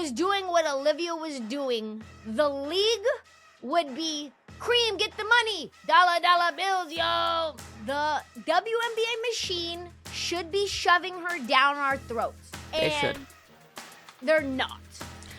was doing what Olivia was doing, the league would be, Cream, get the money, dollar bills, yo. The WNBA machine should be shoving her down our throats. They should. They're not.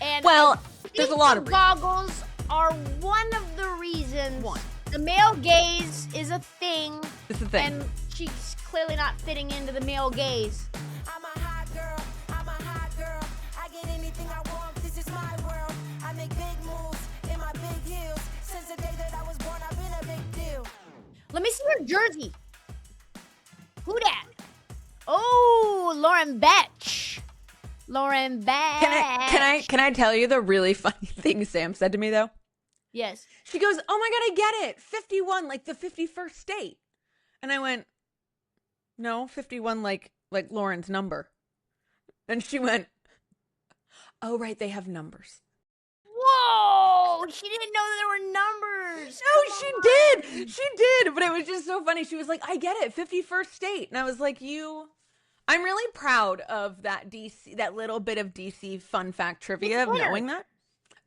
And well, there's a lot of goggles are one of the reasons. The male gaze is a thing. It's a thing. And she's clearly not fitting into the male gaze. I'm a hot girl. I'm a hot girl. I get anything I want. This is my world. I make big moves in my big heels. Since the day that I was born, I've been a big deal. Let me see her jersey. Who that? Oh, Lauren Betch. Lauren Betch. Can I tell you the really funny thing Sam said to me though? Yes. She goes, "Oh my God, I get it. 51, like the 51st state." And I went, "No, 51 like Lauren's number." And she went, "Oh right, they have numbers." Whoa! She didn't know that there were numbers. No, she did. But it was just so funny. She was like, "I get it, 51st state." And I was like, I'm really proud of that little bit of DC fun fact trivia of knowing that.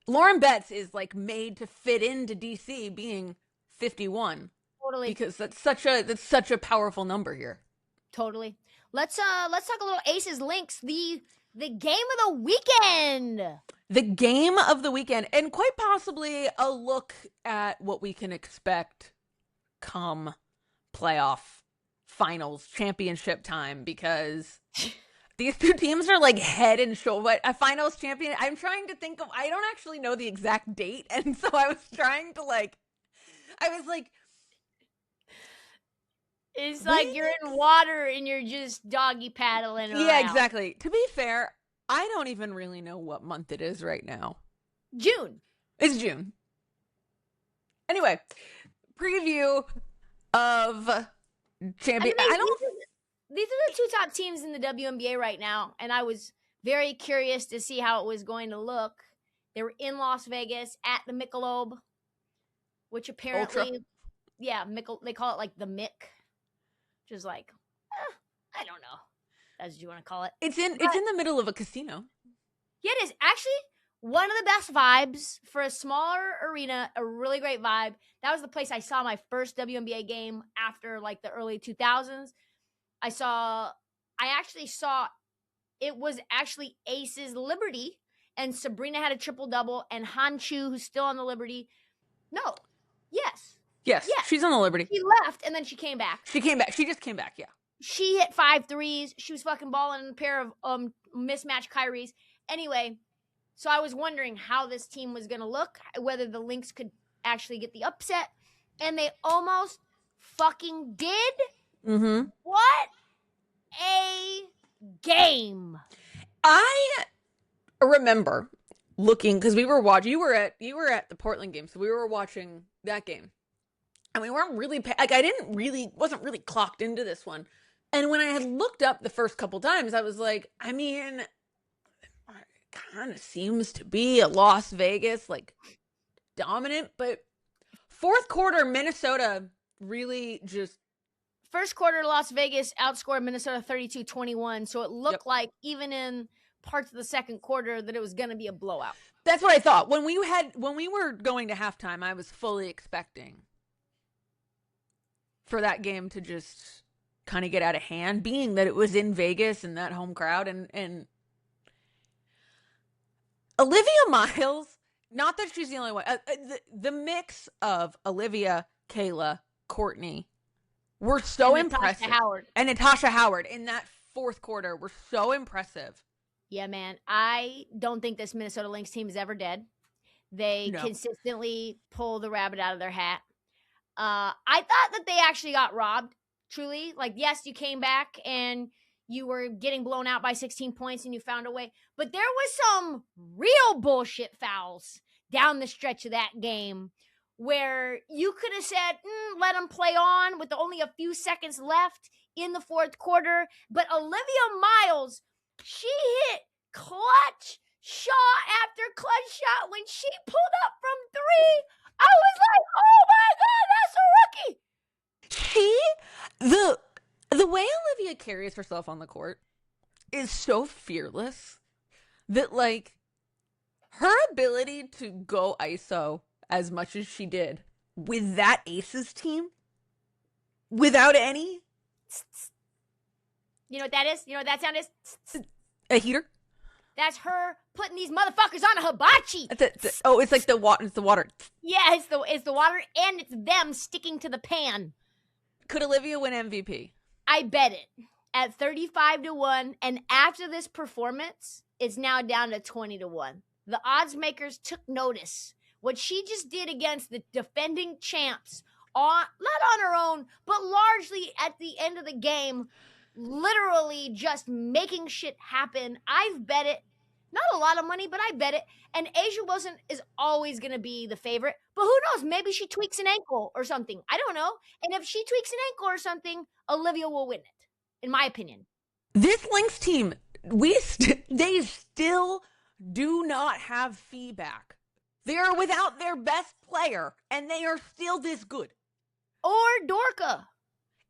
Lauren Betts is like made to fit into DC being 51. Totally. Because that's such a powerful number here. Totally. Let's talk a little Aces Lynx, the game of the weekend. The game of the weekend, and quite possibly a look at what we can expect come playoff finals championship time, because these two teams are like head and shoulder. A finals champion. I'm trying to think of. I don't actually know the exact date, and so I was trying to It's like you're in water and you're just doggy paddling around. Yeah, exactly. To be fair, I don't even really know what month it is right now. June. It's June. Anyway, preview of champion. These are the two top teams in the WNBA right now, and I was very curious to see how it was going to look. They were in Las Vegas at the Michelob, which apparently, Ultra. Yeah, they call it like the Mick, which is like, I don't know, as you want to call it. It's in the middle of a casino. Yeah, it is actually one of the best vibes for a smaller arena. A really great vibe. That was the place I saw my first WNBA game after like the early 2000s. I actually saw it was actually Aces Liberty, and Sabrina had a triple-double, and Hanchu, who's still on the Liberty. No. Yes. Yes, she's on the Liberty. She left, and then she came back. She just came back, yeah. She hit 5 threes. She was fucking balling in a pair of mismatched Kyries. Anyway, so I was wondering how this team was going to look, whether the Lynx could actually get the upset, and they almost fucking did. Mm-hmm. What a game! I remember looking, because we were watching. You were at the Portland game, so we were watching that game, and we weren't really wasn't really clocked into this one. And when I had looked up the first couple times, I was like, I mean, it kind of seems to be a Las Vegas like dominant, but fourth quarter Minnesota really just. First quarter, Las Vegas outscored Minnesota 32-21, so it looked like even in parts of the second quarter that it was going to be a blowout. That's what I thought. When we were going to halftime, I was fully expecting for that game to just kind of get out of hand, being that it was in Vegas and that home crowd, and Olivia Miles, not that she's the only one, the mix of Olivia, Kayla, Courtney, were so impressive. And Natasha Howard in that fourth quarter were so impressive. Yeah, man. I don't think this Minnesota Lynx team is ever dead. They consistently pull the rabbit out of their hat. I thought that they actually got robbed, truly. Like, yes, you came back and you were getting blown out by 16 points and you found a way. But there was some real bullshit fouls down the stretch of that game, where you could have said, let them play on with only a few seconds left in the fourth quarter. But Olivia Miles, she hit clutch shot after clutch shot when she pulled up from 3. I was like, oh my God, that's a rookie. The way Olivia carries herself on the court is so fearless that, like, Her ability to go ISO as much as she did with that Aces team, without any. You know what that is? You know what that sound is? A heater? That's her putting these motherfuckers on a hibachi. It's like the water. It's the water. Yeah, it's the water, and it's them sticking to the pan. Could Olivia win MVP? I bet it at 35-1, and after this performance, it's now down to 20-1. The odds makers took notice. What she just did against the defending champs, not on her own, but largely at the end of the game, literally just making shit happen. I've bet it. Not a lot of money, but I bet it. And Asia Wilson is always going to be the favorite. But who knows? Maybe she tweaks an ankle or something. I don't know. And if she tweaks an ankle or something, Olivia will win it, in my opinion. This Lynx team, they still do not have feedback. They are without their best player, and they are still this good. Or Dorka.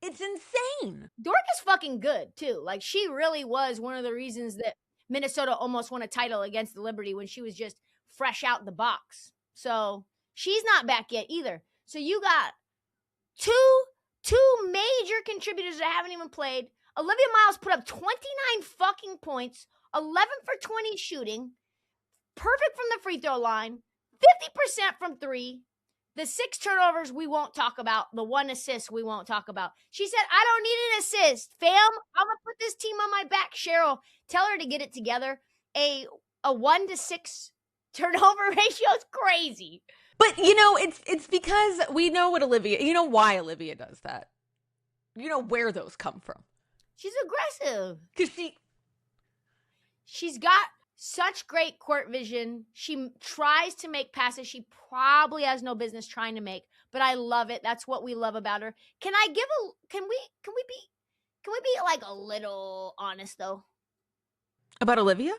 It's insane. Dorka's fucking good, too. Like, she really was one of the reasons that Minnesota almost won a title against the Liberty when she was just fresh out the box. So she's not back yet either. So you got two major contributors that haven't even played. Olivia Miles put up 29 fucking points, 11 for 20 shooting, perfect from the free throw line, 50% from three. The 6 turnovers we won't talk about. The 1 assist we won't talk about. She said, I don't need an assist, fam. I'm going to put this team on my back. Cheryl, tell her to get it together. A 1 to 6 turnover ratio is crazy. But, you know, it's because we know what Olivia, you know why Olivia does that. You know where those come from. She's aggressive. Because she's got such great court vision. She tries to make passes she probably has no business trying to make, but I love it. That's what we love about her. Can we be like a little honest though? About Olivia?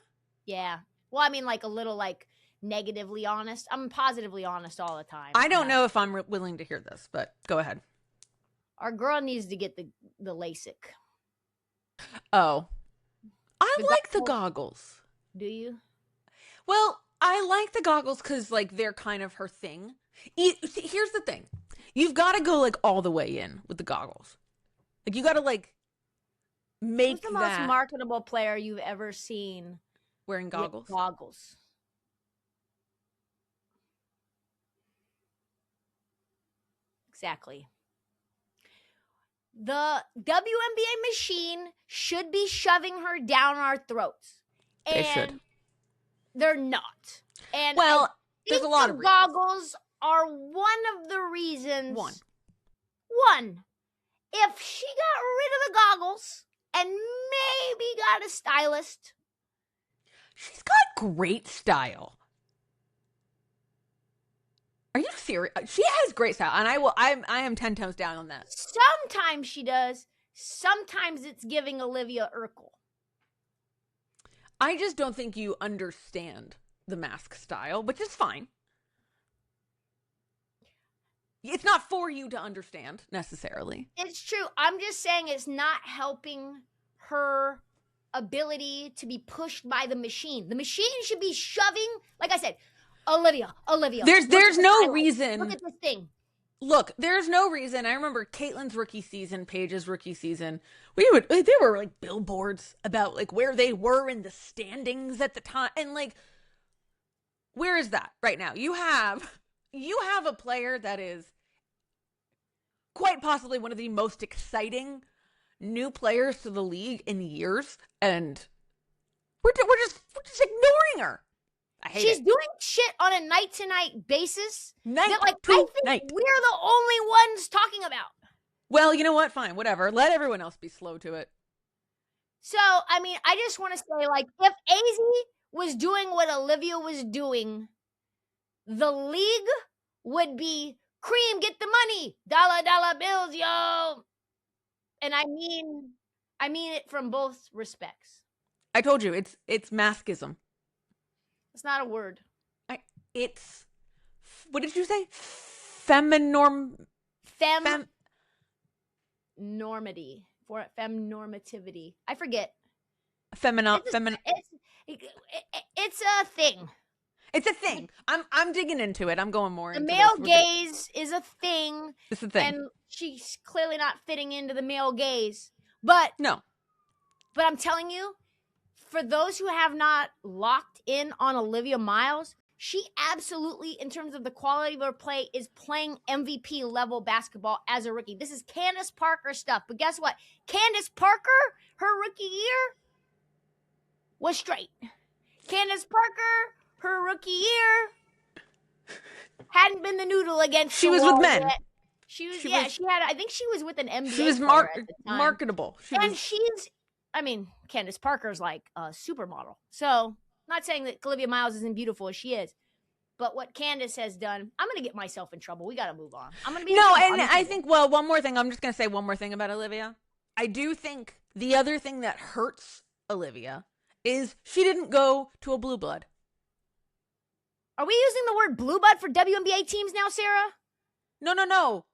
Yeah. Well, I mean like a little like negatively honest. I'm positively honest all the time. I don't know if I'm willing to hear this, but go ahead. Our girl needs to get the LASIK. Oh. I like the goggles. Do you? Well, I like the goggles because, like, they're kind of her thing. Here's the thing. You've got to go, like, all the way in with the goggles. Like, you got to, like, make Who's the most marketable player you've ever seen wearing goggles? Goggles. Exactly. The WNBA machine should be shoving her down our throats. They should. They're not. And well, there's a lot of reasons. Goggles are one of the reasons. One. If she got rid of the goggles and maybe got a stylist. She's got great style. Are you serious? She has great style, and I am 10 toes down on that. Sometimes she does. Sometimes it's giving Olivia Urkel. I just don't think you understand the mask style, which is fine. It's not for you to understand, necessarily. It's true. I'm just saying it's not helping her ability to be pushed by the machine. The machine should be shoving, like I said, Olivia. There's no reason. Look at this thing. Look, there's no reason. I remember Caitlin's rookie season, Paige's rookie season. There were like billboards about like where they were in the standings at the time, and like, where is that right now? You have a player that is quite possibly one of the most exciting new players to the league in years, and we're just ignoring her. She's doing shit on a night-to-night basis. I think we're the only ones talking about. Well, you know what? Fine, whatever. Let everyone else be slow to it. So, I mean, I just want to say, like, if AZ was doing what Olivia was doing, the league would be, Cream, get the money. Dollar bills, yo. And I mean it from both respects. I told you, it's maskism. It's not a word. It's, what did you say? Feminormity. Femnormativity. I forget. It's a thing. It's a thing. I'm digging into it. I'm going more The into male this. gaze is a thing. It's a thing. And she's clearly not fitting into the male gaze. But no. But I'm telling you, for those who have not locked in on Olivia Miles, she absolutely, in terms of the quality of her play, is playing MVP level basketball as a rookie. This is Candace Parker stuff. But guess what? Candace Parker, her rookie year, was straight. Candace Parker, her rookie year, hadn't been the noodle against She was with men. Yet. She had, I think she was with an NBA She was player at the time. marketable. Candace Parker's like a supermodel. So, not saying that Olivia Miles isn't beautiful as she is, but what Candace has done, I'm going to get myself in trouble. We got to move on. I'm going to be in trouble. And I think, one more thing. I'm just going to say one more thing about Olivia. I do think the other thing that hurts Olivia is she didn't go to a blue blood. Are we using the word blue blood for WNBA teams now, Sarah? No.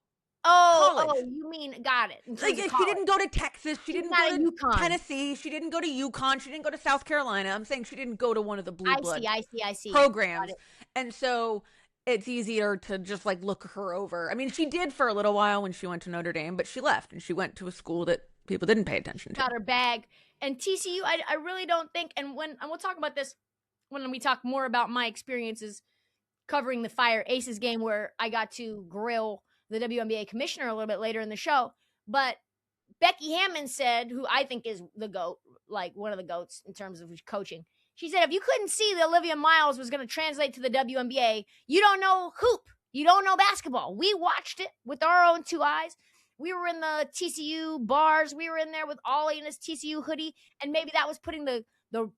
Oh, you mean, got it. Like, she didn't go to Texas. She didn't go to UConn. Tennessee. She didn't go to UConn. She didn't go to South Carolina. I'm saying she didn't go to one of the blue blood I see. programs. And so it's easier to just like look her over. I mean, she did for a little while when she went to Notre Dame, but she left and she went to a school that people didn't pay attention to. Got her bag. And TCU, I really don't think, and we'll talk about this when we talk more about my experiences covering the Fire Aces game, where I got to grill the WNBA commissioner a little bit later in the show. But Becky Hammond said, who I think is the GOAT, like one of the GOATs in terms of coaching. She said, if you couldn't see that Olivia Miles was going to translate to the WNBA, you don't know hoop. You don't know basketball. We watched it with our own two eyes. We were in the TCU bars. We were in there with Ollie in his TCU hoodie. And maybe that was putting the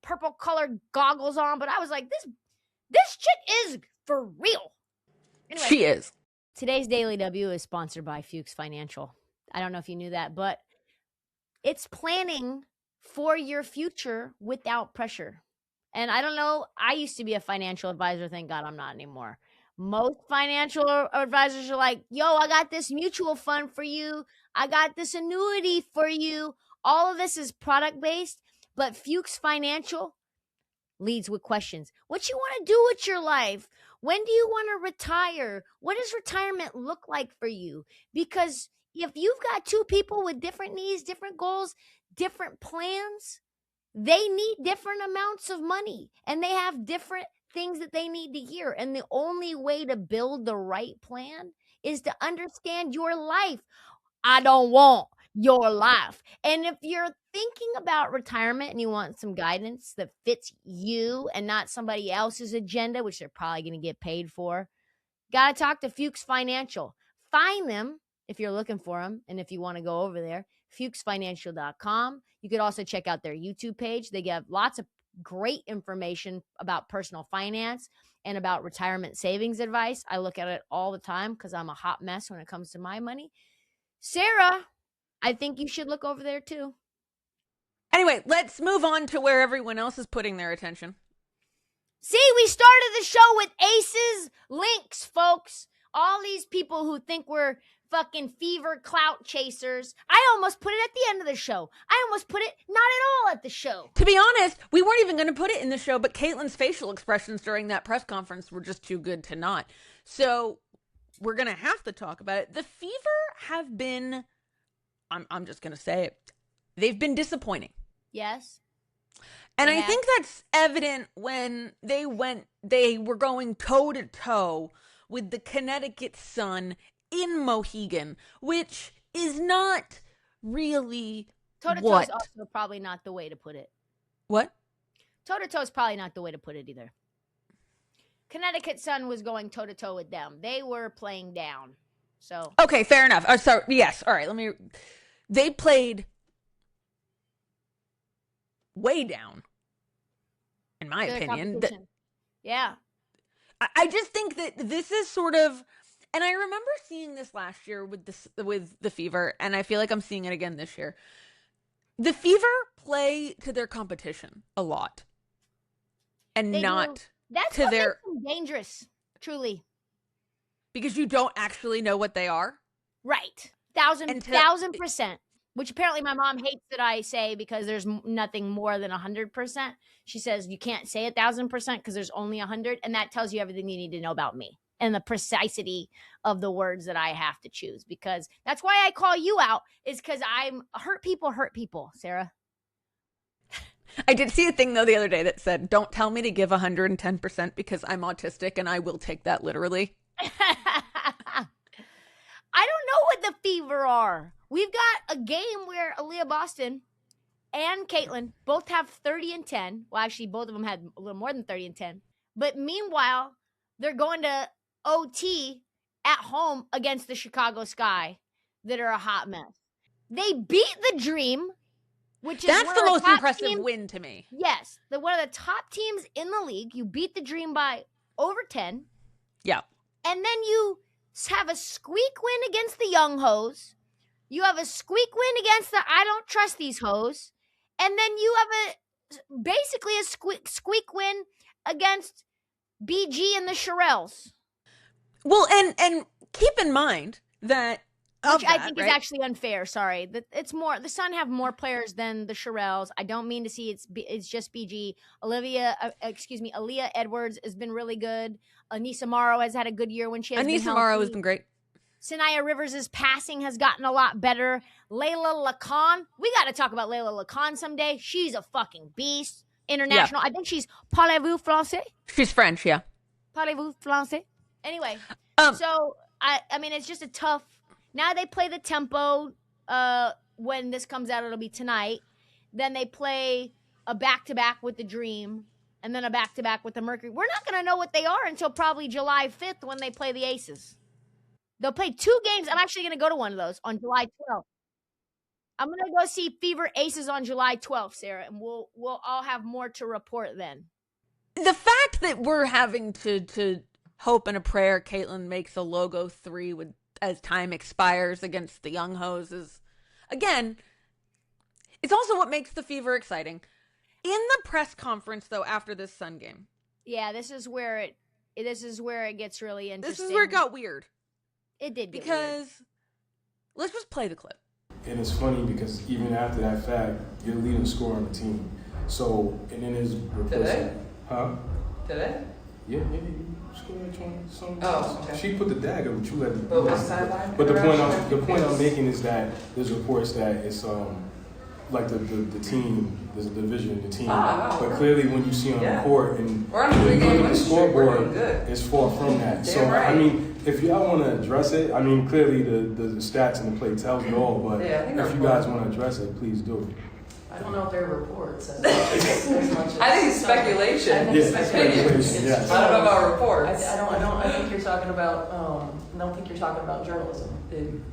purple colored goggles on. But I was like, this chick is for real. Anyway, she is. Today's Daily W is sponsored by Fuchs Financial. I don't know if you knew that, but it's planning for your future without pressure. And I don't know, I used to be a financial advisor. Thank God I'm not anymore. Most financial advisors are like, yo, I got this mutual fund for you. I got this annuity for you. All of this is product-based, but Fuchs Financial leads with questions. What you want to do with your life? When do you want to retire? What does retirement look like for you? Because if you've got two people with different needs, different goals, different plans, they need different amounts of money and they have different things that they need to hear. And the only way to build the right plan is to understand your life. I don't want your life. And if you're thinking about retirement and you want some guidance that fits you and not somebody else's agenda, which they're probably going to get paid for, got to talk to Fuchs Financial. Find them if you're looking for them. And if you want to go over there, fuchsfinancial.com. You could also check out their YouTube page. They give lots of great information about personal finance and about retirement savings advice. I look at it all the time because I'm a hot mess when it comes to my money. Sarah, I think you should look over there too. Anyway, let's move on to where everyone else is putting their attention. See, we started the show with Aces Lynx, folks. All these people who think we're fucking fever clout chasers. I almost put it at the end of the show. I almost put it not at all at the show. To be honest, we weren't even going to put it in the show, but Caitlin's facial expressions during that press conference were just too good to not. So we're going to have to talk about it. The Fever have been, I'm just going to say it, they've been disappointing. Yes. And I think that's evident when they were going toe to toe with the Connecticut Sun in Mohegan, which is not really toe-to-toe is also probably not the way to put it. What? Toe-to-toe is probably not the way to put it either. Connecticut Sun was going toe-to-toe with them. They were playing down. So okay, fair enough. So yes, all right. They played way down, in my opinion. Yeah. I just think that this is sort of, and I remember seeing this last year with the Fever, and I feel like I'm seeing it again this year. The Fever play to their competition a lot, and they not do. That's to what their makes them dangerous, truly. Because you don't actually know what they are, right? 1,000%. which apparently my mom hates that I say because there's nothing more than 100%. She says you can't say 1,000% because there's only 100, and that tells you everything you need to know about me and the precisity of the words that I have to choose, because that's why I call you out, is because I'm hurt people, Sarah. I did see a thing, though, the other day that said, don't tell me to give 110% because I'm autistic, and I will take that literally. I don't know what the fever are. We've got a game where Aaliyah Boston and Caitlin both have 30 and 10. Well, actually, both of them had a little more than 30 and 10. But meanwhile, they're going to OT at home against the Chicago Sky that are a hot mess. They beat the Dream, which is that's the most impressive teams. Win to me. Yes, one of the top teams in the league. You beat the Dream by over 10. Yeah. And then you have a squeak win against the Young Hoes. You have a squeak win against the I don't trust these hoes. And then you have basically a squeak win against BG and the Shirelles. Well, and keep in mind that, which I think is actually unfair. Sorry, it's more, the Sun have more players than the Shirelles. I don't mean to see it's just BG. Aaliyah Edwards has been really good. Anissa Morrow has had a good year when she has been healthy. Anissa Morrow has been great. Sanaya Rivers' passing has gotten a lot better. Layla Lacan, we got to talk about Layla Lacan someday. She's a fucking beast. International. Yeah. I think she's parlez-vous français? She's French, yeah. Parlez-vous français? Anyway, so I mean, it's just a tough. Now they play the tempo. When this comes out, it'll be tonight. Then they play a back-to-back with the Dream, and then a back-to-back with the Mercury. We're not going to know what they are until probably July 5th when they play the Aces. They'll play 2 games. I'm actually going to go to one of those on July 12th. I'm going to go see Fever Aces on July 12th, Sarah, and we'll all have more to report then. The fact that we're having to hope and a prayer Caitlin makes a logo 3 as time expires against the Young Hoes is, again, it's also what makes the Fever exciting. In the press conference, though, after this Sun game. Yeah, this is where it gets really interesting. This is where it got weird. It did get because weird. Let's just play the clip. And it's funny because even after that fact, you're the leading scorer on the team. So, and then there's reports. Today? Huh? Today? Yeah, maybe you scored some. Oh, okay. She put the dagger, but you had the. But what sideline? But the point I'm making is that there's reports that it's like the team, there's a division in the team. But clearly when you see on the court and the scoreboard, it's far from that. So right. I mean, if y'all want to address it, I mean, clearly the stats and the play tells it all, but if you guys want to address it, please do. I don't know if there are reports. As much as I think it's speculation. Speculation. Yes. I don't know about reports. I think you're talking about. I don't think you're talking about journalism.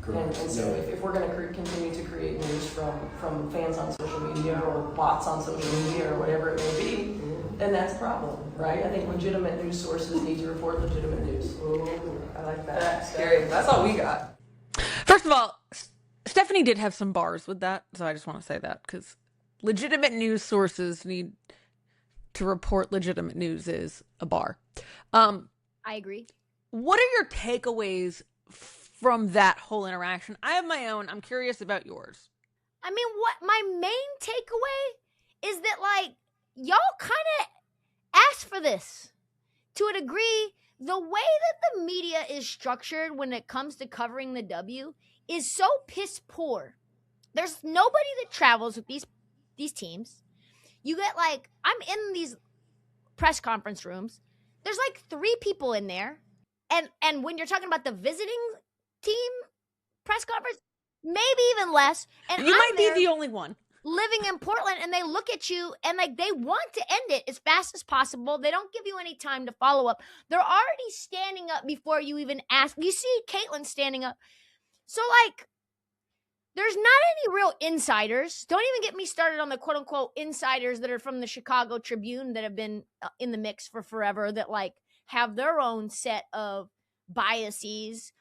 Correct. And so if we're going to continue to create news from fans on social media or bots on social media or whatever it may be, then that's a problem, right? I think legitimate news sources need to report legitimate news. Ooh, I like that. That's scary. That's all we got. First of all, Stephanie did have some bars with that, so I just want to say that because legitimate news sources need to report legitimate news is a bar. I agree. What are your takeaways from that whole interaction? I have my own. I'm curious about yours. I mean, what my main takeaway is that, like, y'all kind of asked for this to a degree. The way that the media is structured when it comes to covering the W is so piss poor. There's nobody that travels with these teams. You get, like, I'm in these press conference rooms. There's like 3 people in there. And when you're talking about the visiting team press conference, maybe even less. And you might be the only one living in Portland, and they look at you and like they want to end it as fast as possible. They don't give you any time to follow up. They're already standing up before you even ask. You see Caitlin standing up. So, like, there's not any real insiders. Don't even get me started on the quote unquote insiders that are from the Chicago Tribune that have been in the mix for forever, that like have their own set of biases.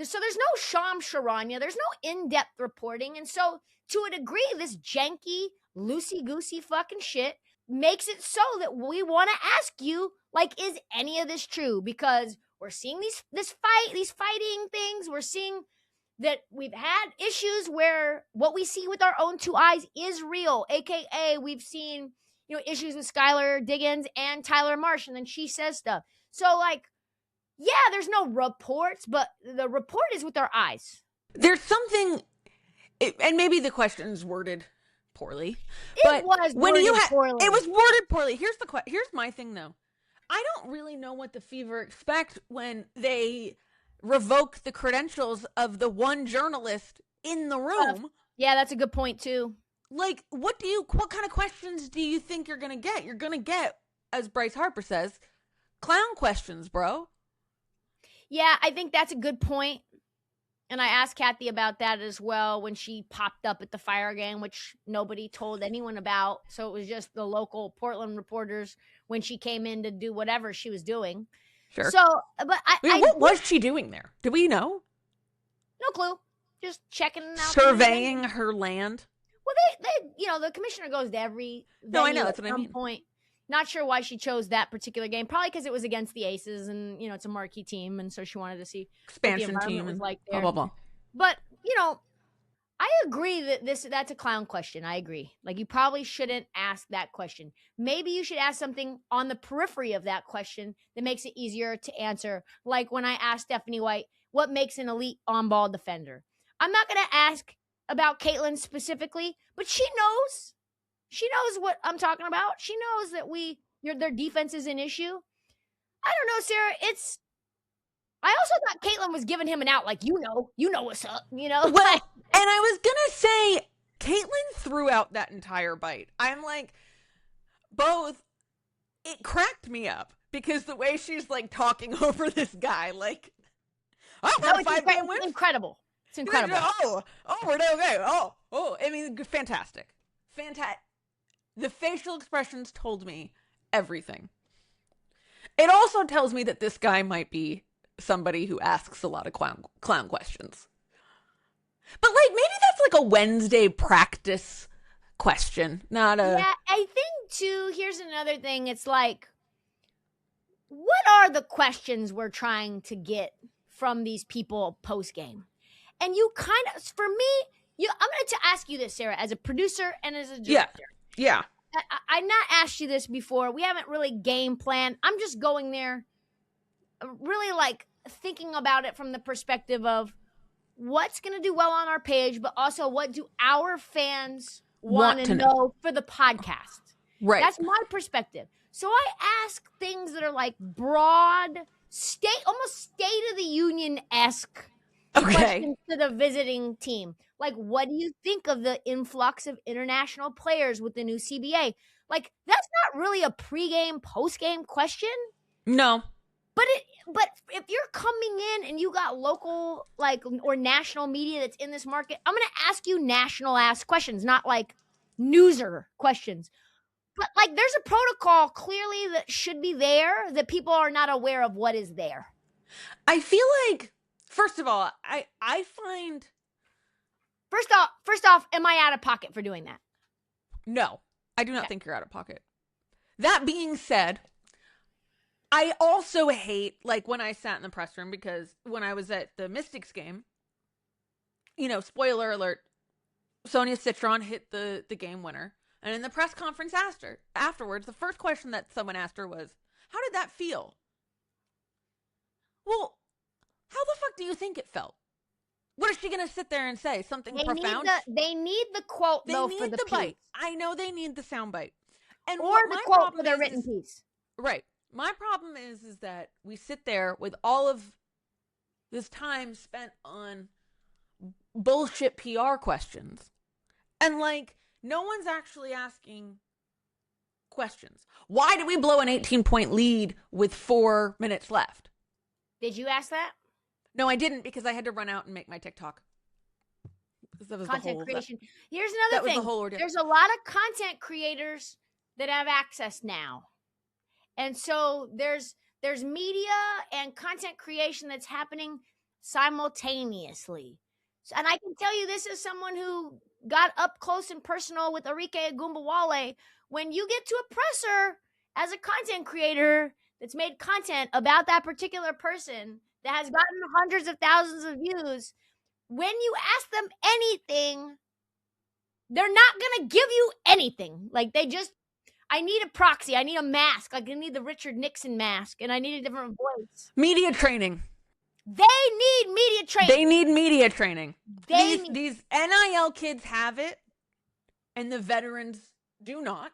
So there's no Sham Sharanya. There's no in-depth reporting. And so to a degree, this janky, loosey-goosey fucking shit makes it so that we want to ask you, like, is any of this true? Because we're seeing these fighting things. We're seeing that we've had issues where what we see with our own two eyes is real, aka we've seen, issues with Skylar Diggins and Tyler Marsh, and then she says stuff. So like, yeah, there's no reports, but the report is with our eyes. There's something, and maybe the question's worded poorly. It was worded poorly. It was worded poorly. Here's my thing though. I don't really know what the Fever expect when they revoke the credentials of the one journalist in the room. Yeah, that's a good point too. Like, what kind of questions do you think you're gonna get? You're gonna get, as Bryce Harper says, clown questions, bro. Yeah, I think that's a good point. And I asked Kathy about that as well when she popped up at the Fire game, which nobody told anyone about. So it was just the local Portland reporters when she came in to do whatever she was doing. Sure. So, but what was she doing there? Do we know? No clue. Just checking out. Surveying her land. Well, they the commissioner goes to every No, I know, that's at what I some mean. point. Not sure why she chose that particular game. Probably because it was against the Aces, and it's a marquee team, and so she wanted to see expansion team was and like blah blah blah. But I agree that that's a clown question. I agree. Like, you probably shouldn't ask that question. Maybe you should ask something on the periphery of that question that makes it easier to answer. Like when I asked Stephanie White, what makes an elite on-ball defender? I'm not going to ask about Caitlin specifically, but she knows. She knows what I'm talking about. She knows that their defense is an issue. I don't know, Sarah. I also thought Caitlin was giving him an out, like, you know what's up, Well, and I was gonna say, Caitlin threw out that entire bite. I'm like, both. It cracked me up because the way she's like talking over this guy, like, we're 5-game win. Incredible. It's incredible. We're okay. I mean, fantastic. The facial expressions told me everything. It also tells me that this guy might be somebody who asks a lot of clown questions. But like, maybe that's like a Wednesday practice question, not a... Yeah, I think too, here's another thing. It's like, what are the questions we're trying to get from these people post-game? And you kind of, for me, I'm going to ask you this, Sarah, as a producer and as a director. Yeah. I've not asked you this before. We haven't really game planned. I'm just going there really like thinking about it from the perspective of what's going to do well on our page, but also what do our fans want to know for the podcast? Right. That's my perspective. So I ask things that are like broad, almost State of the Union-esque questions to the visiting team. Like, what do you think of the influx of international players with the new CBA? Like, that's not really a pregame, postgame question. No. But if you're coming in and you got local, like, or national media that's in this market, I'm going to ask you national-ass questions, not like newser questions. But like, there's a protocol clearly that should be there that people are not aware of what is there. I feel like, first of all, I find... First off, am I out of pocket for doing that? No, I do not think you're out of pocket. That being said, I also hate, like, when I sat in the press room, because when I was at the Mystics game, spoiler alert, Sonia Citron hit the game winner. And in the press conference afterwards, the first question that someone asked her was, how did that feel? Well, how the fuck do you think it felt? What is she going to sit there and say? Something profound? They need the quote, though, for the bite. piece. I know they need the sound bite. Or the quote for their written piece. Right. My problem is that we sit there with all of this time spent on bullshit PR questions. And, like, no one's actually asking questions. Why did we blow an 18-point lead with 4 minutes left? Did you ask that? No, I didn't, because I had to run out and make my TikTok. Content creation. Here's another thing. Was the whole ordeal. There's a lot of content creators that have access now. And so there's media and content creation that's happening simultaneously. And I can tell you, this is someone who got up close and personal with Arike Agumbawale. When you get to a presser as a content creator that's made content about that particular person that has gotten hundreds of thousands of views, when you ask them anything, they're not gonna give you anything. Like I need a proxy. I need a mask. Like I need the Richard Nixon mask, and I need a different voice. Media training. They need media training. They need media training. These NIL kids have it, and the veterans do not.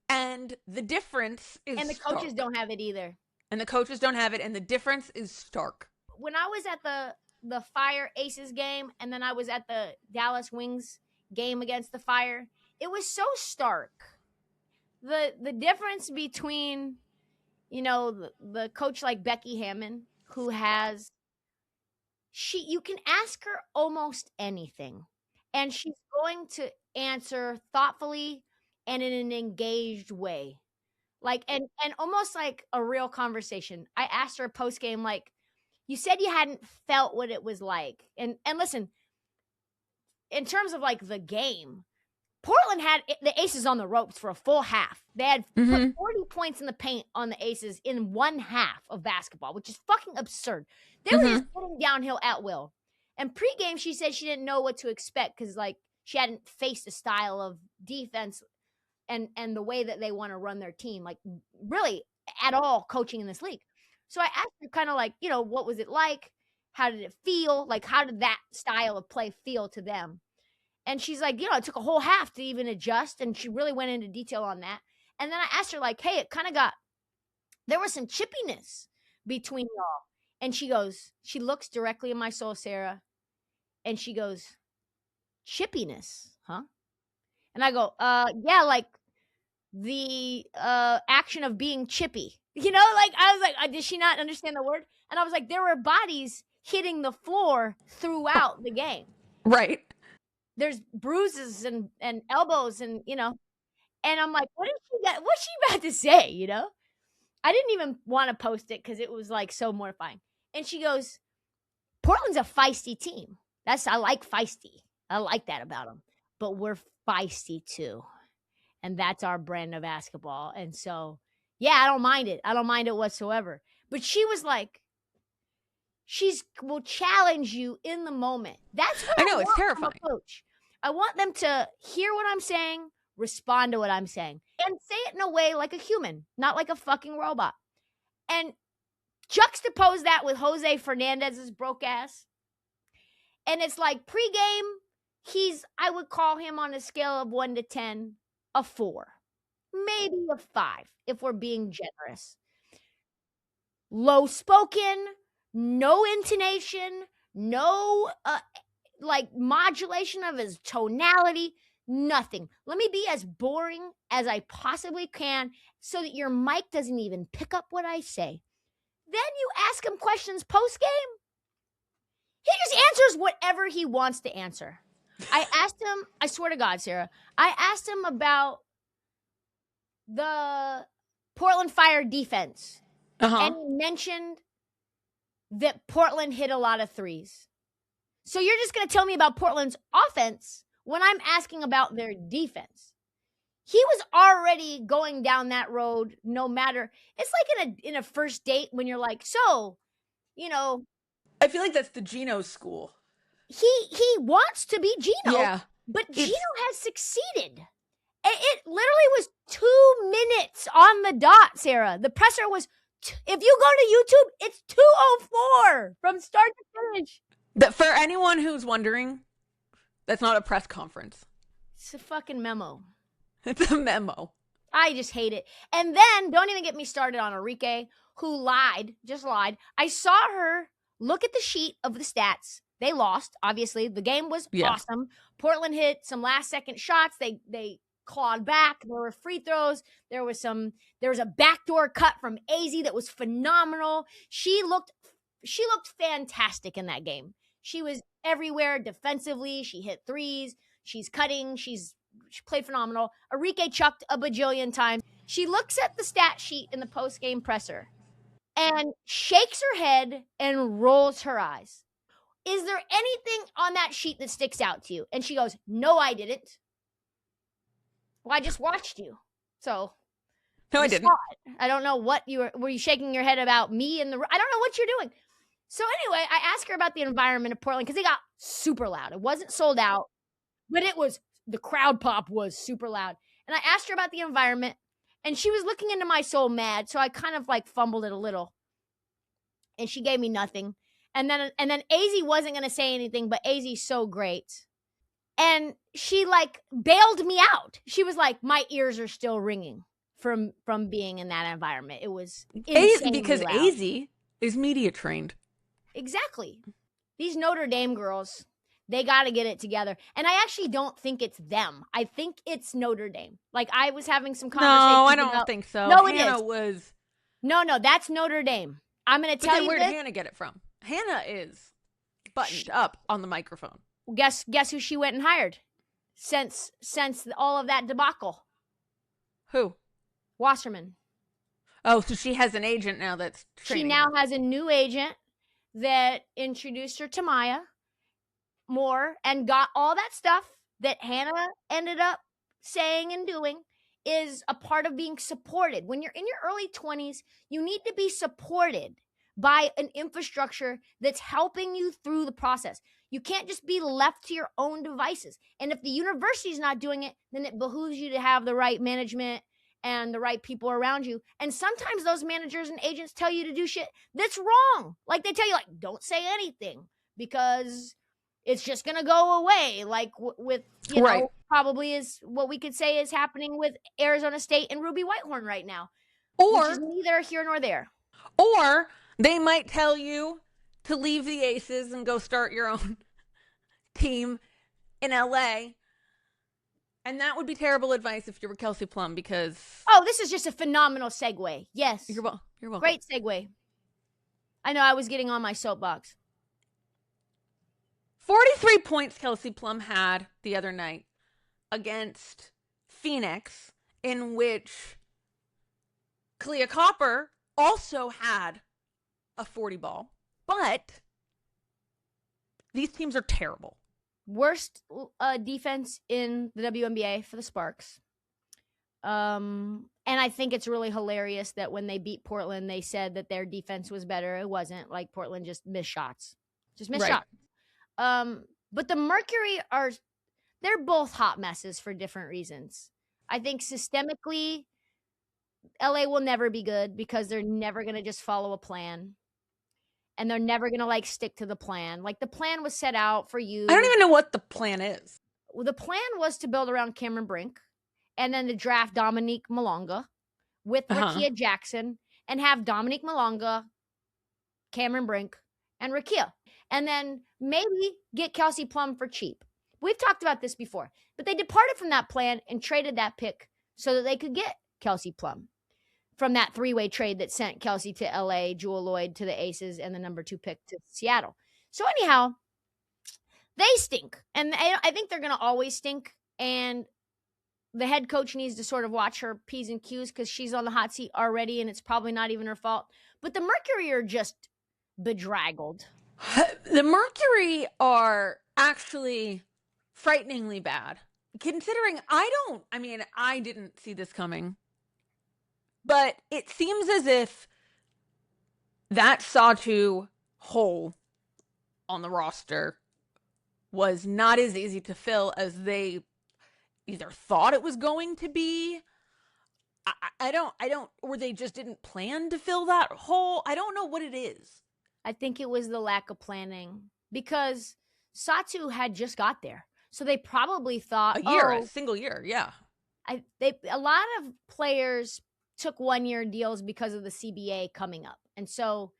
And the difference is and the coaches don't have it either. And the coaches don't have it, and the difference is stark. When I was at the Fire Aces game, and then I was at the Dallas Wings game against the Fire, it was so stark. The difference between, the coach like Becky Hammond, who has, you can ask her almost anything, and she's going to answer thoughtfully and in an engaged way. Like, and almost like a real conversation. I asked her post game, like, you said you hadn't felt what it was like. And listen, in terms of like the game, Portland had the Aces on the ropes for a full half. They had put 40 points in the paint on the Aces in one half of basketball, which is fucking absurd. They were just getting downhill at will. And pregame, she said she didn't know what to expect because, like, she hadn't faced a style of defense and the way that they want to run their team, like, really at all coaching in this league. So I asked her kind of like, what was it like? How did it feel? Like, how did that style of play feel to them? And she's like, it took a whole half to even adjust. And she really went into detail on that. And then I asked her, like, hey, there was some chippiness between y'all. And she looks directly in my soul, Sarah. And she goes, chippiness, huh? And I go, yeah, like the action of being chippy. Like, I was like, did she not understand the word? And I was like, there were bodies hitting the floor throughout the game. Right. There's bruises and elbows and, and I'm like, what's she about to say, I didn't even want to post it because it was like so mortifying. And she goes, Portland's a feisty team. I like feisty. I like that about them. But we're feisty too. And that's our brand of basketball. And so, yeah, I don't mind it. I don't mind it whatsoever. But she was like, will challenge you in the moment. That's what I know. It's terrifying. Coach. I want them to hear what I'm saying, respond to what I'm saying, and say it in a way like a human, not like a fucking robot. And juxtapose that with Jose Fernandez's broke ass. And it's like pregame, I would call him on a scale of 1 to 10, a 4, maybe a 5, if we're being generous. Low spoken, no intonation, no like modulation of his tonality, nothing. Let me be as boring as I possibly can so that your mic doesn't even pick up what I say. Then you ask him questions post game. He just answers whatever he wants to answer. I asked him, I swear to God, Sarah, I asked him about the Portland Fire defense. And he mentioned that Portland hit a lot of threes. So you're just going to tell me about Portland's offense when I'm asking about their defense. He was already going down that road no matter. It's like in a first date when you're like, so, I feel like that's the Geno school. He wants to be Geno. Yeah. But Geno has succeeded. It literally was 2 minutes on the dot, Sarah. The presser was, if you go to YouTube, it's 2:04 from start to finish. But for anyone who's wondering, that's not a press conference. It's a fucking memo. It's a memo. I just hate it. And then, don't even get me started on Enrique, who just lied. I saw her look at the sheet of the stats. They lost, obviously. The game was awesome. Portland hit some last-second shots. They clawed back. There were free throws. There was a backdoor cut from AZ that was phenomenal. She looked fantastic in that game. She was everywhere defensively. She hit threes. She's cutting. She played phenomenal. Enrique chucked a bajillion times. She looks at the stat sheet in the post-game presser and shakes her head and rolls her eyes. Is there anything on that sheet that sticks out to you? And she goes, no, I didn't. Well, I just watched you. So. No, I didn't. I don't know what were you shaking your head about me in the, I don't know what you're doing. So anyway, I asked her about the environment of Portland because it got super loud. It wasn't sold out, but the crowd pop was super loud. And I asked her about the environment, and she was looking into my soul mad, so I kind of like fumbled it a little. And she gave me nothing. And then AZ wasn't going to say anything, but AZ's so great. And she like bailed me out. She was like, my ears are still ringing from being in that environment. It was insanely because loud. AZ is media trained. Exactly. These Notre Dame girls, they got to get it together. And I actually don't think it's them. I think it's Notre Dame. Like I was having some conversations. No, I don't think so. No, Hannah was. No, that's Notre Dame. I'm going to tell you where this. did Hannah get it from? Hannah is buttoned up on the microphone. Guess who she went and hired since all of that debacle? Who? Wasserman. Oh, so she has an agent now that's training She now her. has a new agent that introduced her to Maya Moore and got all that stuff that Hannah ended up saying and doing is a part of being supported. When you're in your early 20s, you need to be supported by an infrastructure that's helping you through the process. You can't just be left to your own devices. And if the university's not doing it, then it behooves you to have the right management and the right people around you. And sometimes those managers and agents tell you to do shit that's wrong. Like they tell you, like, don't say anything because it's just going to go away. Like with, you know, probably is what we could say is happening with Arizona State and Ruby Whitehorn right now. Or which is neither here nor there. Or they might tell you to leave the Aces and go start your own team in LA. And that would be terrible advice if you were Kelsey Plum because... Oh, this is just a phenomenal segue. Yes. You're welcome. Great segue. I know I was getting on my soapbox. 43 points Kelsey Plum had the other night against Phoenix, in which Kalia Copper also had a 40 ball. But these teams are terrible. Worst defense in the WNBA for the Sparks. And I think it's really hilarious that when they beat Portland, they said that their defense was better. It wasn't. Like, Portland just missed shots. Shots. But the Mercury they're both hot messes for different reasons. I think systemically, LA will never be good because they're never going to just follow a plan. And they're never going to, like, stick to the plan. Like, the plan was set out for you. I don't even know what the plan is. Well, the plan was to build around Cameron Brink and then to draft Dominique Malonga with Rakia Jackson and have Dominique Malonga, Cameron Brink, and Rakia. And then maybe get Kelsey Plum for cheap. We've talked about this before. But they departed from that plan and traded that pick so that they could get Kelsey Plum from that three-way trade that sent Kelsey to LA, Jewel Lloyd to the Aces, and the number 2 pick to Seattle. So anyhow, they stink. And I think they're going to always stink. And the head coach needs to sort of watch her P's and Q's because she's on the hot seat already, and it's probably not even her fault. But the Mercury are just bedraggled. The Mercury are actually frighteningly bad. Considering I didn't see this coming. But it seems as if that Satu hole on the roster was not as easy to fill as they either thought it was going to be. Or they just didn't plan to fill that hole. I don't know what it is. I think it was the lack of planning because Satu had just got there. So they probably thought a single year. Yeah. A lot of players took 1-year deals because of the CBA coming up. And so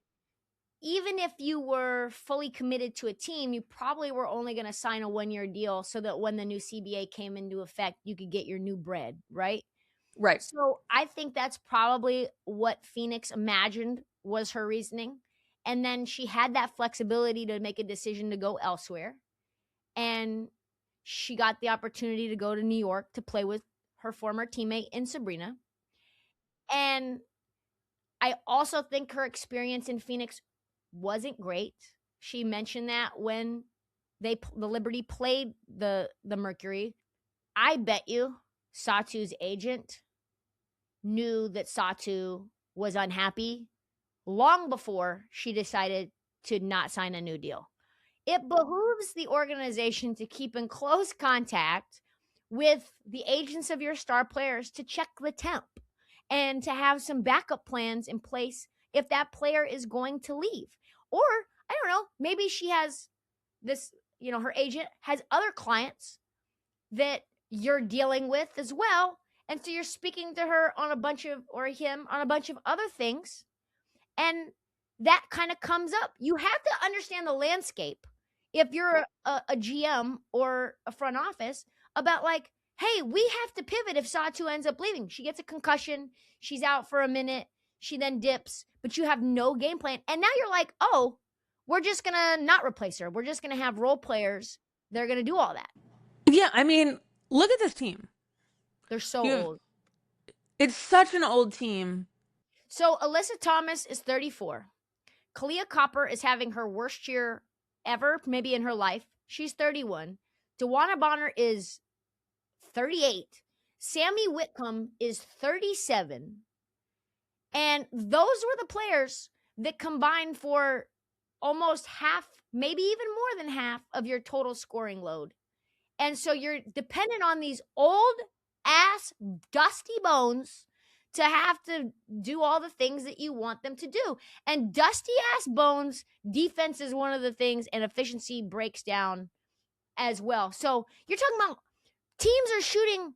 even if you were fully committed to a team, you probably were only going to sign a 1-year deal so that when the new CBA came into effect, you could get your new bread, right? Right. So I think that's probably what Phoenix imagined was her reasoning. And then she had that flexibility to make a decision to go elsewhere. And she got the opportunity to go to New York to play with her former teammate in Sabrina. And I also think her experience in Phoenix wasn't great. She mentioned that when the Liberty played the Mercury. I bet you Satu's agent knew that Satu was unhappy long before she decided to not sign a new deal. It behooves the organization to keep in close contact with the agents of your star players to check the temp and to have some backup plans in place if that player is going to leave. Or, I don't know, maybe she has this, her agent has other clients that you're dealing with as well. And so you're speaking to her on a bunch of, or him on a bunch of other things. And that kind of comes up. You have to understand the landscape if you're a GM or a front office about like, hey, we have to pivot if Satu ends up leaving. She gets a concussion. She's out for a minute. She then dips, but you have no game plan. And now you're like, oh, we're just going to not replace her. We're just going to have role players. They're going to do all that. Yeah, I mean, look at this team. They're so old. It's such an old team. So Alyssa Thomas is 34. Kalia Copper is having her worst year ever, maybe in her life. She's 31. DeWanna Bonner is 38. Sammy Whitcomb is 37. And those were the players that combined for almost half, maybe even more than half of your total scoring load. And so you're dependent on these old ass dusty bones to have to do all the things that you want them to do. And dusty ass bones, defense is one of the things, and efficiency breaks down as well. So you're talking about teams are shooting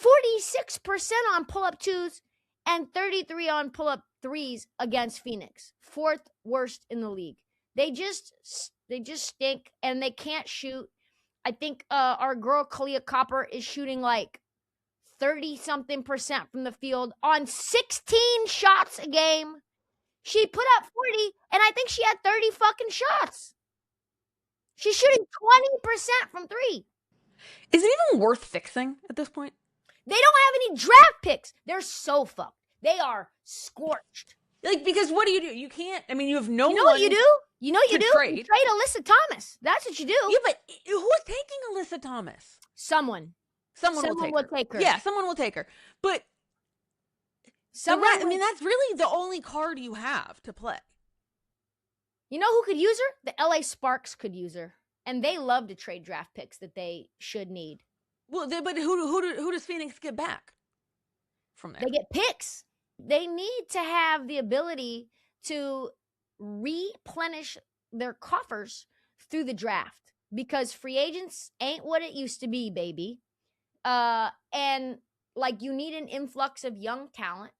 46% on pull-up twos and 33 on pull-up threes against Phoenix. Fourth worst in the league. They just stink, and they can't shoot. I think our girl Kalia Copper is shooting like 30-something% from the field on 16 shots a game. She put up 40, and I think she had 30 fucking shots. She's shooting 20% from three. Is it even worth fixing at this point? They don't have any draft picks. They're so fucked. They are scorched. Like, because what do? You can't, I mean, you have no one. You know what you do? You know what you do? Trade. You trade Alyssa Thomas. That's what you do. Yeah, but who's taking Alyssa Thomas? Someone Someone will take her. Yeah, someone will take her. But I mean, that's really the only card you have to play. You know who could use her? The LA Sparks could use her. And they love to trade draft picks that they should need. Well, but who does Phoenix get back from there? They get picks. They need to have the ability to replenish their coffers through the draft because free agents ain't what it used to be, baby. And like you need an influx of young talent.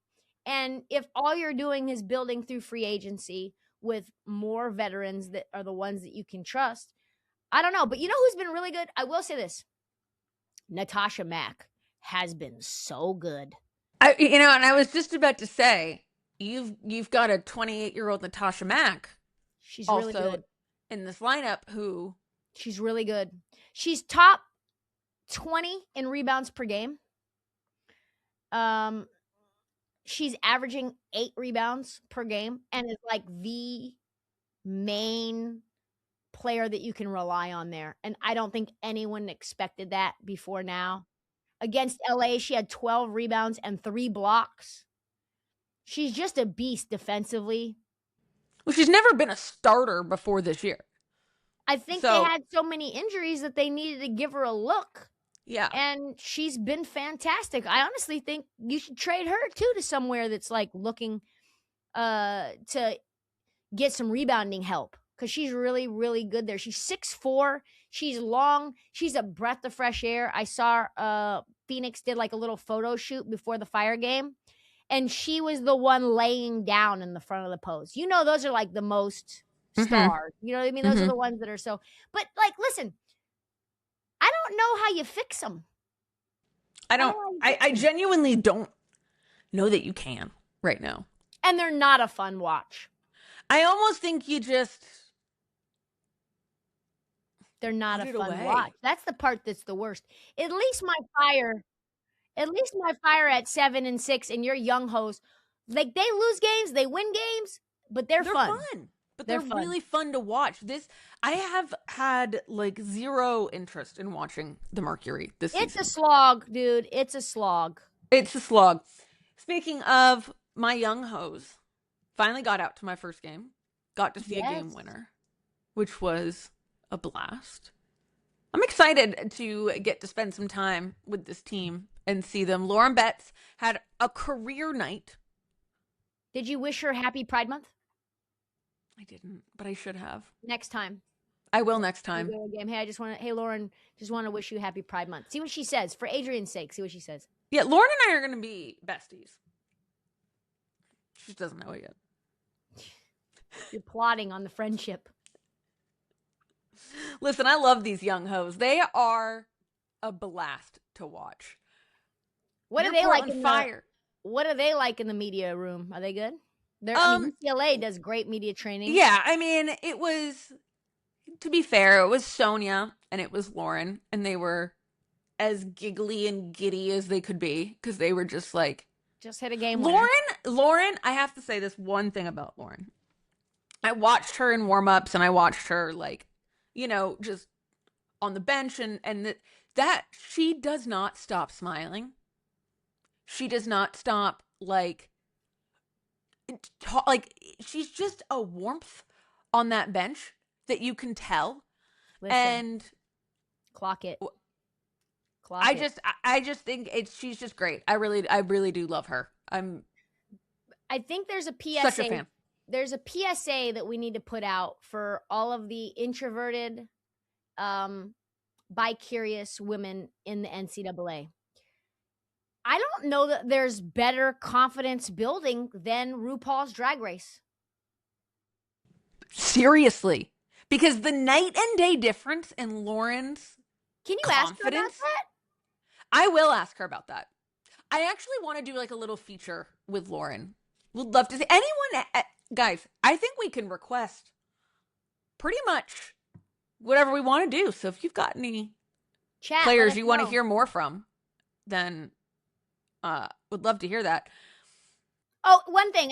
And if all you're doing is building through free agency with more veterans that are the ones that you can trust, I don't know. But you know who's been really good? I will say this. Natasha Mack has been so good. And I was just about to say, you've got a 28-year-old Natasha Mack. She's really good in this lineup. She's really good. She's top 20 in rebounds per game. She's averaging 8 rebounds per game and is like the main player that you can rely on there. And I don't think anyone expected that before now. Against LA, she had 12 rebounds and 3 blocks. She's just a beast defensively. Well, she's never been a starter before this year. I think they had so many injuries that they needed to give her a look. Yeah. And she's been fantastic. I honestly think you should trade her too to somewhere that's like looking to get some rebounding help. Because she's really, really good there. She's 6'4". She's long. She's a breath of fresh air. I saw Phoenix did like a little photo shoot before the Fire game. And she was the one laying down in the front of the post. You know, those are like the most stars. You know what I mean? Those are the ones that are so. But like, listen, I don't know how you fix them. I genuinely don't know that you can right now. And they're not a fun watch. I almost think you just. They're not a fun watch. That's the part that's the worst. At least my fire at 7-6 and your young host, like they lose games, they win games, but they're fun. But they're really fun to watch. I have had like zero interest in watching the Mercury this season. It's a slog, dude. It's a slog. It's a slog. Speaking of my young hose, finally got out to my first game. got to see a game Yes. winner, which was a blast. I'm excited to get to spend some time with this team and see them. Lauren Betts had a career night. Did you wish her happy Pride Month? I didn't, but I should have. Next time. I will next time. Game. Hey, Lauren, just want to wish you happy Pride Month. See what she says. For Adrian's sake, see what she says. Yeah, Lauren and I are going to be besties. She just doesn't know it yet. You're plotting on the friendship. Listen, I love these young hoes. They are a blast to watch. What are they like in fire? What are they like in the media room? Are they good? UCLA does great media training. Yeah, I mean, it was, to be fair, it was Sonia and it was Lauren, and they were as giggly and giddy as they could be because they were just like, just hit a game. Lauren, I have to say this one thing about Lauren. I watched her in warm-ups and I watched her like, just on the bench and that she does not stop smiling. She does not stop she's just a warmth on that bench that you can tell. Listen, and clock it. I just think she's just great. I really do love her. I think there's a PSA. Such a fan. There's a PSA that we need to put out for all of the introverted, bi-curious women in the NCAA. I don't know that there's better confidence building than RuPaul's Drag Race. Seriously. Because the night and day difference in Lauren's Can you ask her about that? I will ask her about that. I actually want to do like a little feature with Lauren. Would love to see anyone. Guys, I think we can request pretty much whatever we want to do. So if you've got any players you want to hear more from, then would love to hear that. Oh, one thing,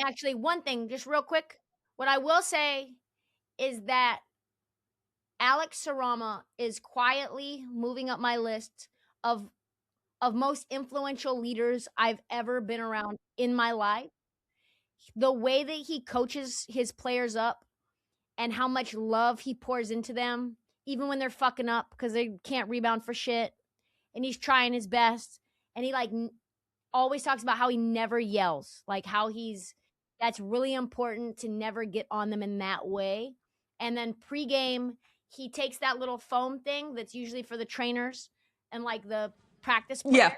just real quick. What I will say is that Alex Sarama is quietly moving up my list of most influential leaders I've ever been around in my life. The way that he coaches his players up and how much love he pours into them, even when they're fucking up because they can't rebound for shit. And he's trying his best. And he always talks about how he never yells, that's really important to never get on them in that way. And then pregame, he takes that little foam thing that's usually for the trainers and the practice player. Yeah.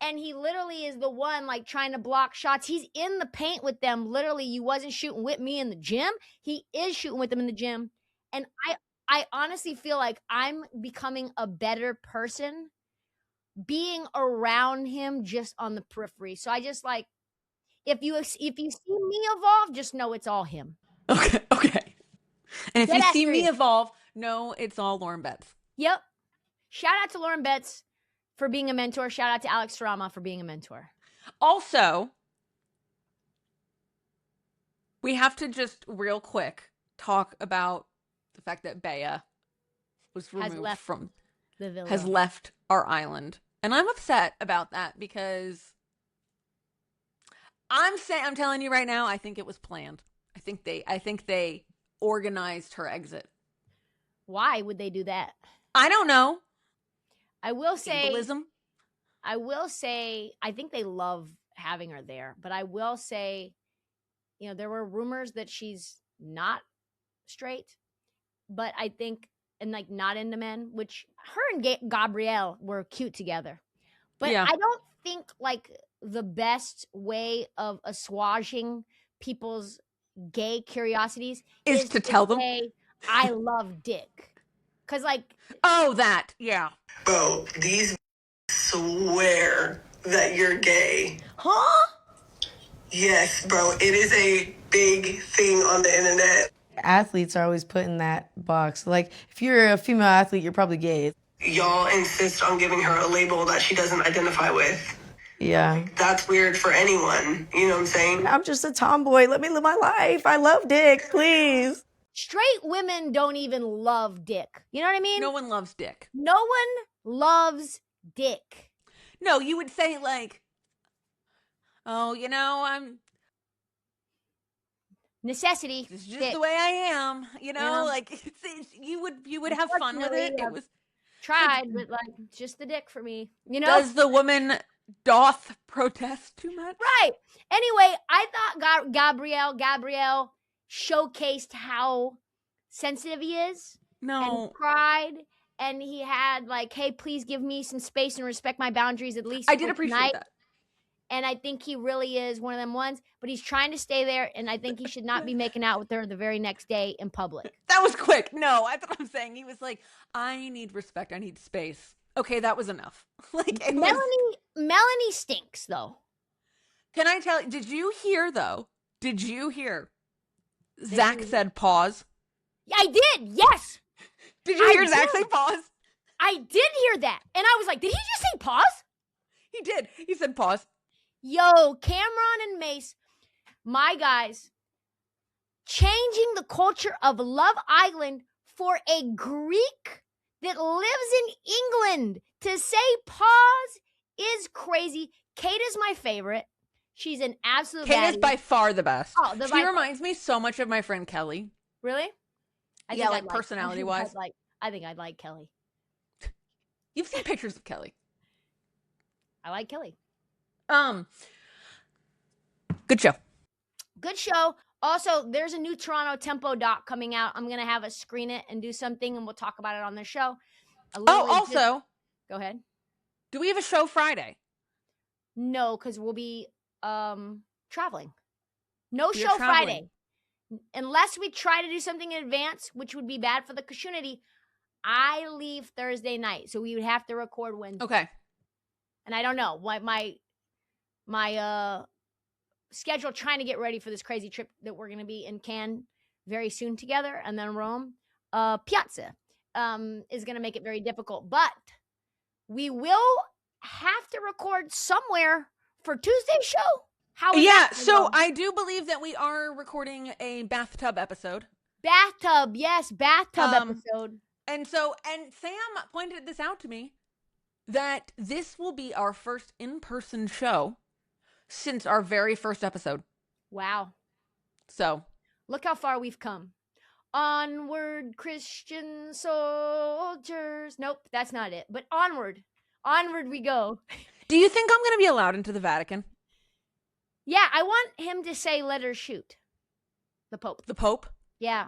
And he literally is the one trying to block shots. He's in the paint with them. Literally, you wasn't shooting with me in the gym. He is shooting with them in the gym. And I honestly feel like I'm becoming a better person being around him just on the periphery. So I just if you see me evolve, just know it's all him. Okay. And if you see me evolve, know it's all Lauren Betts. Yep. Shout out to Lauren Betts for being a mentor. Shout out to Alex Sarama for being a mentor. Also, we have to just real quick talk about the fact that Bea was removed from the villa. Has left our island. And I'm upset about that because I'm telling you right now, I think it was planned. I think they organized her exit. Why would they do that? I don't know. I will say, Symbolism. I think they love having her there, but I will say, there were rumors that she's not straight, but I think, and not into men, which her and Gabrielle were cute together. But yeah. I don't think the best way of assuaging people's gay curiosities is to tell them, say, I love dick. Cause that, yeah. Bro, these swear that you're gay. Huh? Yes, bro. It is a big thing on the internet. Athletes are always put in that box. If you're a female athlete, you're probably gay. Y'all insist on giving her a label that she doesn't identify with. Yeah. That's weird for anyone. You know what I'm saying? I'm just a tomboy. Let me live my life. I love dick, please. Straight women don't even love dick. You know what I mean? No one loves dick. No one loves dick. No, you would say I'm necessity. This is just the way I am, like you would have fun with it. It was tried, but like just the dick for me, Does the woman doth protest too much? Right. Anyway, I thought Gabrielle showcased how sensitive he is. No. And cried. And he had like, hey, please give me some space and respect my boundaries at least. I did appreciate that. And I think he really is one of them ones, but he's trying to stay there. And I think he should not be making out with her the very next day in public. That was quick. No, that's what I'm saying. He was like, I need respect. I need space. Okay, that was enough. Melanie stinks though. Can I tell you, did you hear Zach said pause? I did. Yes. Did you hear Zach say pause? I did hear that. And I was like, did he just say pause? He did. He said pause. Yo, Cameron and Mace, my guys, changing the culture of Love Island for a Greek that lives in England to say pause is crazy. Kate is my favorite. She's an absolute Kate baddie. is by far the best. Oh, she reminds me so much of my friend Kelly. Really? Like personality-wise. I think I'd like Kelly. You've seen pictures of Kelly. I like Kelly. Good show. Good show. Also, there's a new Toronto Tempo doc coming out. I'm going to have us screen it and do something, and we'll talk about it on the show. Also. Go ahead. Do we have a show Friday? No, because we'll be traveling. No show Friday. Unless we try to do something in advance, which would be bad for the community. I leave Thursday night, so we would have to record Wednesday. Okay. And I don't know what my schedule trying to get ready for this crazy trip that we're going to be in Cannes very soon together, and then Rome, Piazza, is going to make it very difficult. But we will have to record somewhere for Tuesday's show. How is that? So I do believe that we are recording a bathtub episode. Bathtub episode. And Sam pointed this out to me, that this will be our first in-person show since our very first episode. Wow. So. Look how far we've come. Onward, Christian soldiers. Nope, that's not it. But onward. Onward we go. Do you think I'm going to be allowed into the Vatican? Yeah, I want him to say, let her shoot. The Pope. The Pope? Yeah.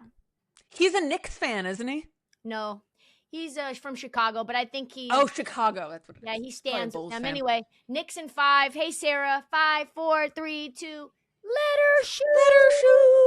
He's a Knicks fan, isn't he? No. He's from Chicago, but I think he... Oh, Chicago. That's what it is. Yeah, he stands with them. Anyway, Knicks in 5. Hey, Sarah. 5, 4, 3, 2. Let her shoot. Let her shoot.